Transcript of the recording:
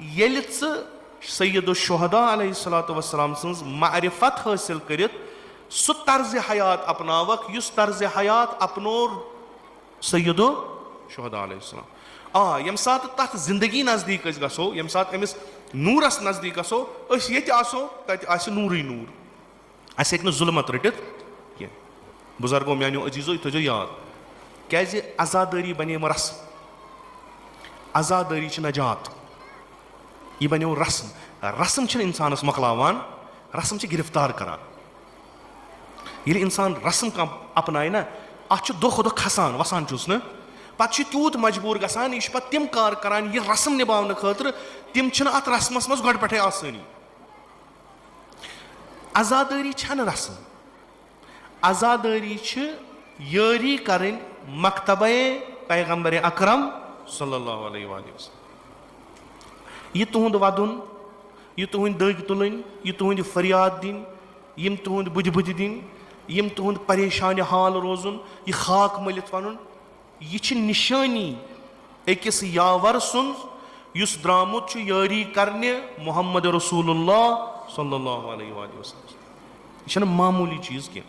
L Syed शुहदा अलैहिस्सलातु वस्सलाम sons मारिफत हासिल करित सु तर्ज हयात अपनावक युस तर्ज हयात अपनोर सैयद शुहदा अलैहिस्सलाम। यम सात तथ जिंदगी नजदीक गसो, यम सात अमिस नूरस नजदीक गसो, ये आसो तत आसि नूरे नूर, अस हेक जुल्मत रटित कह। बुजुर्गो मानो अजीजो यह थो याद, क्या आजादारी बने रस्म, आजादारी नजात, यह बनो रस्म। रस्म इंसानस मकलावान, रस्म गिरफ्तार करान। ये इंसान रस्म कह अपनाय ना, अत दो दो खसान वसान चुस न, पे तूत मजबूर गसान, यह पे तम कार करान यह रस्म निभाने खतर, तम अत रस्मस मज गो पे आसानी। आजादारी छन रस्म, आजादारी यारी करें मकतबे पैगंबर अकरम सल्लल्लाहु अलैहि वसल्लम। यह तुंद वदन, यह तुंद दग तुलन, यह तुंद फरियाद दिन, यम तुंद बुद बुद दिन, यम तुंद परेशान हाल रोजुन, यह खाक मलित वन, यह निशानी अकिस यावर सुन युस द्रामुत यारी करने मोहम्मद रसूलुल्लाह सल्लल्लाहु अलैहि वसल्लम। यह मामूली चीज क्या।